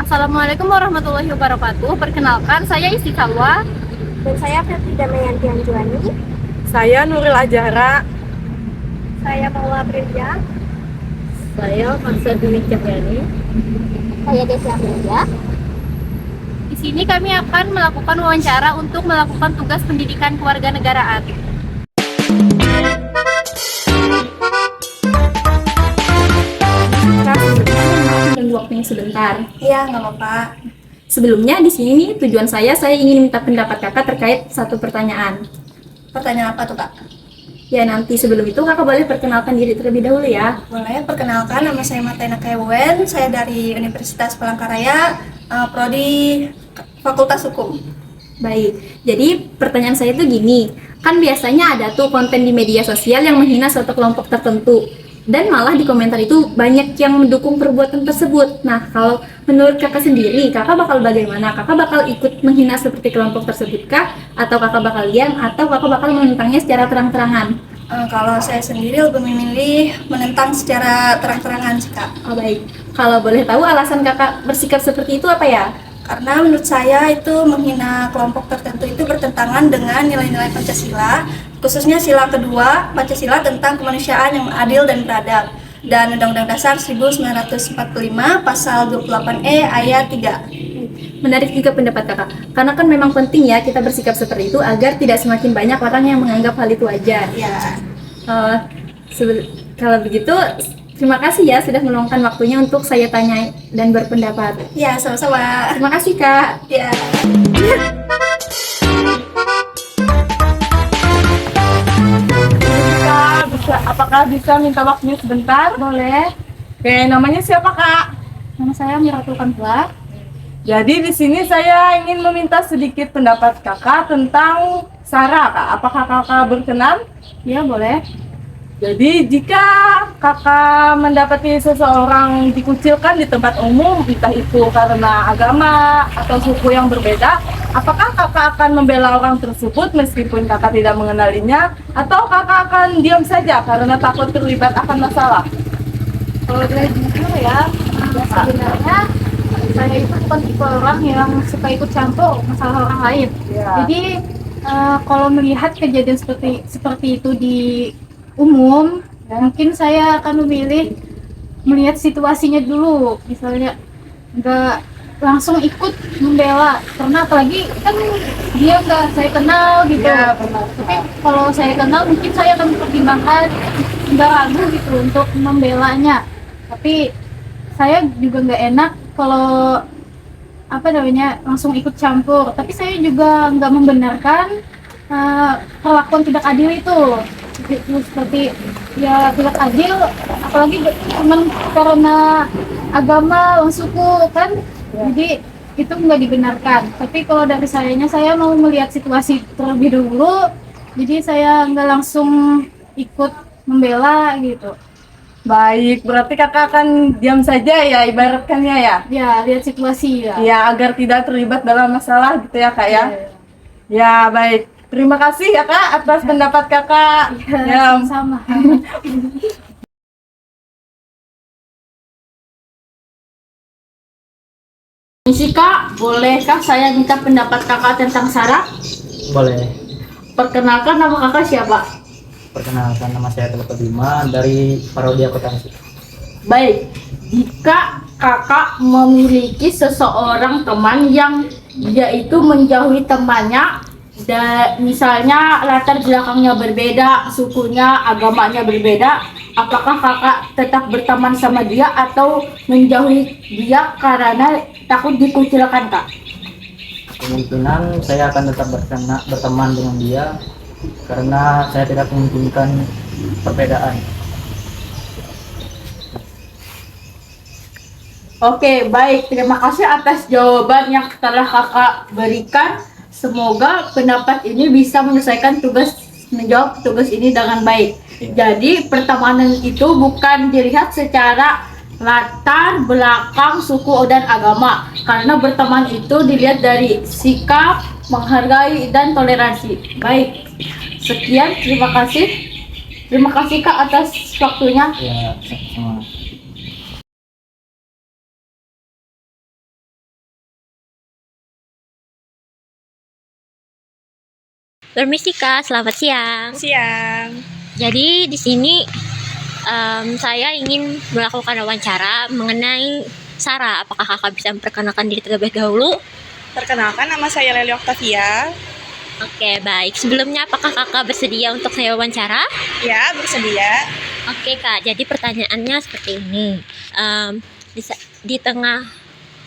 Assalamualaikum warahmatullahi wabarakatuh. Perkenalkan, saya Istiqawa. Dan saya Fetri Damayanti Anjuani. Saya Nuril Ajara. Saya Paula Aprilia. Saya Mansa Dwi Cahyani. Saya Desi Aprilia. Di sini kami akan melakukan wawancara untuk melakukan tugas pendidikan kewarganegaraan. Dan waktunya sebentar. Iya, nggak apa-apa. Sebelumnya di sini nih tujuan saya ingin minta pendapat kakak terkait satu pertanyaan. Pertanyaan apa tuh, Kak? Ya nanti sebelum itu kakak boleh perkenalkan diri terlebih dahulu ya. Boleh, perkenalkan nama saya Martina Kewen. Saya dari Universitas Palangkaraya, Prodi Fakultas Hukum. Baik, jadi pertanyaan saya tuh gini, kan biasanya ada tuh konten di media sosial yang menghina suatu kelompok tertentu, dan malah di komentar itu banyak yang mendukung perbuatan tersebut. Nah, kalau menurut kakak sendiri, kakak bakal bagaimana? Kakak bakal ikut menghina seperti kelompok tersebut kah? Atau kakak bakal diam? Atau kakak bakal menentangnya secara terang-terangan? Kalau saya sendiri lebih memilih menentang secara terang-terangan sih, Kak. Oh baik, kalau boleh tahu alasan kakak bersikap seperti itu apa ya? Karena menurut saya itu menghina kelompok tertentu itu bertentangan dengan nilai-nilai Pancasila, khususnya sila kedua Pancasila tentang kemanusiaan yang adil dan beradab, dan Undang-Undang Dasar 1945 pasal 28E ayat 3. Menarik juga pendapat kakak, karena kan memang penting ya kita bersikap seperti itu agar tidak semakin banyak orang yang menganggap hal itu wajar. Ya, Eh, Kalau begitu, terima kasih ya sudah meluangkan waktunya untuk saya tanya dan berpendapat. ya sama-sama. Terima kasih kak. Ya. Apakah bisa minta waktunya sebentar? Boleh. Oke, namanya siapa, Kak? Nama saya Miratul Kanfla. Jadi di sini saya ingin meminta sedikit pendapat Kakak tentang SARA, Kak. Apakah Kakak berkenan? Ya boleh. Jadi jika Kakak mendapati seseorang dikucilkan di tempat umum, entah itu karena agama atau suku yang berbeda, apakah Kakak akan membela orang tersebut meskipun Kakak tidak mengenalinya, atau Kakak akan diam saja karena takut terlibat akan masalah? Kalau boleh jujur ya, sebenarnya saya itu bukan tipe orang yang suka ikut campur masalah orang lain. Ya. Jadi kalau melihat kejadian seperti itu di umum, mungkin saya akan memilih melihat situasinya dulu. Misalnya nggak langsung ikut membela, karena apalagi kan dia nggak saya kenal gitu. Ya, benar. Tapi kalau saya kenal mungkin saya akan mempertimbangkan, nggak ragu gitu untuk membelanya. Tapi saya juga nggak enak kalau langsung ikut campur. Tapi saya juga nggak membenarkan perlakuan tidak adil itu. Seperti ya tidak adil, apalagi cuma karena agama, suku kan. Jadi itu nggak dibenarkan. Tapi kalau dari saya mau melihat situasi terlebih dulu. Jadi saya nggak langsung ikut membela gitu. Baik, berarti Kakak akan diam saja ya, ibaratkannya ya? Ya, lihat situasi ya. Ya, agar tidak terlibat dalam masalah gitu ya, Kak ya? Ya. Ya, baik. Terima kasih ya, Kak, atas pendapat Kakak. Ya, Sama. Misi kak, bolehkah saya minta pendapat kakak tentang SARA? Boleh. Perkenalkan nama kakak siapa? Perkenalkan, nama saya Teluk Bima dari Parodia Kota Mesir. Baik, jika kakak memiliki seseorang teman yang dia itu menjauhi temannya, misalnya latar belakangnya berbeda, sukunya, agamanya berbeda, apakah kakak tetap berteman sama dia atau menjauhi dia karena takut dikucilkan kak? Kemungkinan saya akan tetap berteman dengan dia karena saya tidak menginginkan perbedaan. Oke, baik. Terima kasih atas jawaban yang telah kakak berikan. Semoga pendapat ini bisa menjawab tugas ini dengan baik. Jadi pertemanan itu bukan dilihat secara latar belakang suku dan agama, karena berteman itu dilihat dari sikap, menghargai dan toleransi. Baik, sekian, terima kasih kak atas waktunya. Ya, sama. Permisi Kak, selamat siang. Siang. Jadi di sini saya ingin melakukan wawancara mengenai Sarah. Apakah kakak bisa memperkenalkan diri terlebih dahulu? Perkenalkan, nama saya Leli Octavia. Oke, baik. Sebelumnya apakah kakak bersedia untuk saya wawancara? Ya, bersedia. Oke Kak, jadi pertanyaannya seperti ini. Di tengah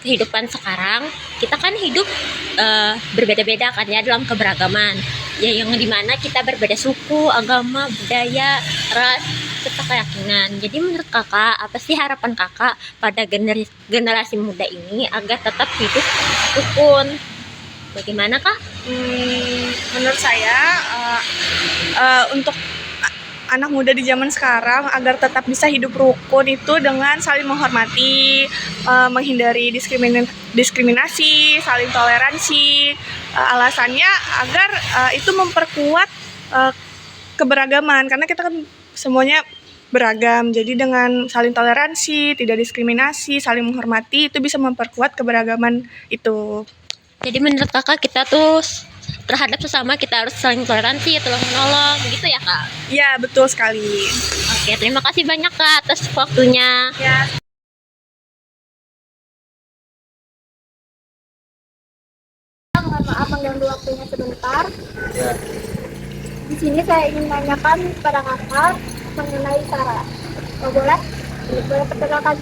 kehidupan sekarang, kita kan hidup berbeda-beda kan ya dalam keberagaman. Ya, yang dimana kita berbeda suku, agama, budaya, ras, serta keyakinan. Jadi menurut kakak, apa sih harapan kakak pada generasi muda ini agar tetap hidup rukun? Bagaimana kak? Menurut saya untuk anak muda di zaman sekarang agar tetap bisa hidup rukun itu dengan saling menghormati, menghindari diskriminasi, saling toleransi. Alasannya agar itu memperkuat keberagaman, karena kita kan semuanya beragam. Jadi dengan saling toleransi, tidak diskriminasi, saling menghormati, itu bisa memperkuat keberagaman itu. Jadi menurut kakak kita tuh terhadap sesama kita harus saling toleransi, tolong menolong, gitu ya kak? Ya, betul sekali. Oke, terima kasih banyak kak atas waktunya. Ya. Mohon maaf mengganggu waktunya sebentar. Ya. Di sini saya ingin menanyakan kepada kakak mengenai Sarah. Oh, boleh? Boleh perkenalkan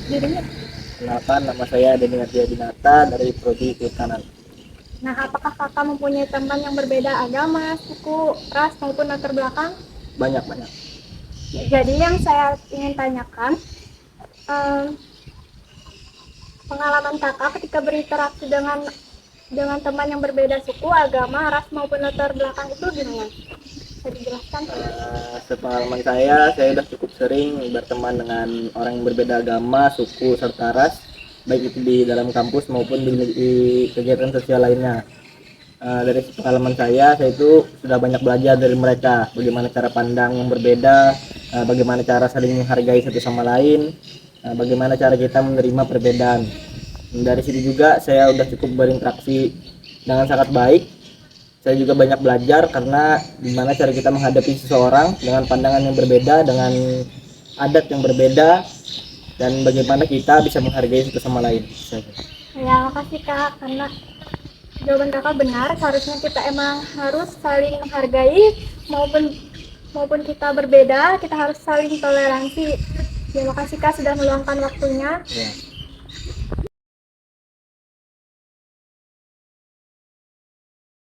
dirinya? Kenalkan, nama saya Denny Ardia Dinata dari Prodi Kehutanan. Nah, apakah kakak mempunyai teman yang berbeda agama, suku, ras, maupun latar belakang? Banyak. Jadi yang saya ingin tanyakan, pengalaman kakak ketika berinteraksi dengan teman yang berbeda suku, agama, ras, maupun latar belakang itu gimana? Bisa dijelaskan? Sepengalaman saya sudah cukup sering berteman dengan orang yang berbeda agama, suku, serta ras, baik itu di dalam kampus maupun di kegiatan sosial lainnya. Dari pengalaman saya itu sudah banyak belajar dari mereka, bagaimana cara pandang yang berbeda, bagaimana cara saling menghargai satu sama lain, bagaimana cara kita menerima perbedaan. Dari situ juga saya sudah cukup berinteraksi dengan sangat baik. Saya juga banyak belajar karena gimana cara kita menghadapi seseorang dengan pandangan yang berbeda, dengan adat yang berbeda, dan bagaimana kita bisa menghargai satu sama lain. Ya, makasih kak, karena jawaban kakak benar. Seharusnya kita emang harus saling menghargai, maupun kita berbeda, kita harus saling toleransi. Terima kasih kak sudah meluangkan waktunya. Ya.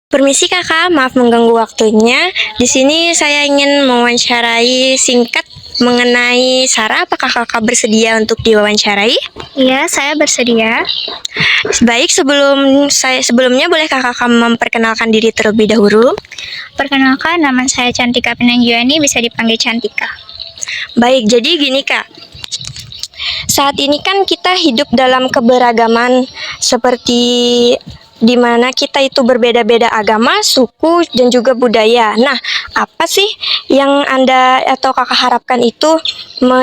Permisi kakak, maaf mengganggu waktunya. Di sini saya ingin mewawancarai singkat mengenai Sarah. Apakah kakak bersedia untuk diwawancarai? Iya, saya bersedia. Baik, sebelumnya bolehkah kakak memperkenalkan diri terlebih dahulu? Perkenalkan, nama saya Cantika Pinanggiani, bisa dipanggil Cantika. Baik, jadi gini kak. Saat ini kan kita hidup dalam keberagaman seperti di mana kita itu berbeda-beda agama, suku, dan juga budaya. Nah, apa sih yang Anda atau kakak harapkan itu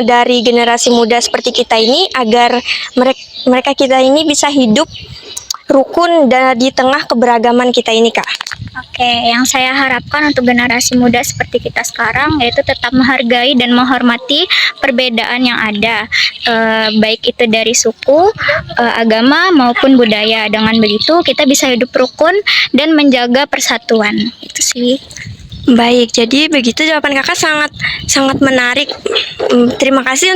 dari generasi muda seperti kita ini agar mereka kita ini bisa hidup rukun dan di tengah keberagaman kita ini, Kak? Oke, yang saya harapkan untuk generasi muda seperti kita sekarang yaitu tetap menghargai dan menghormati perbedaan yang ada, baik itu dari suku, agama maupun budaya. Dengan begitu kita bisa hidup rukun dan menjaga persatuan. Itu sih. Baik, jadi begitu jawaban kakak sangat menarik. Terima kasih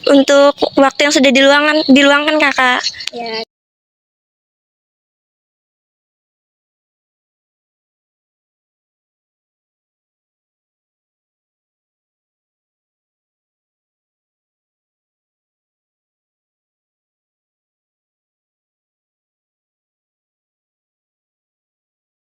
untuk waktu yang sudah diluangkan kakak. Ya.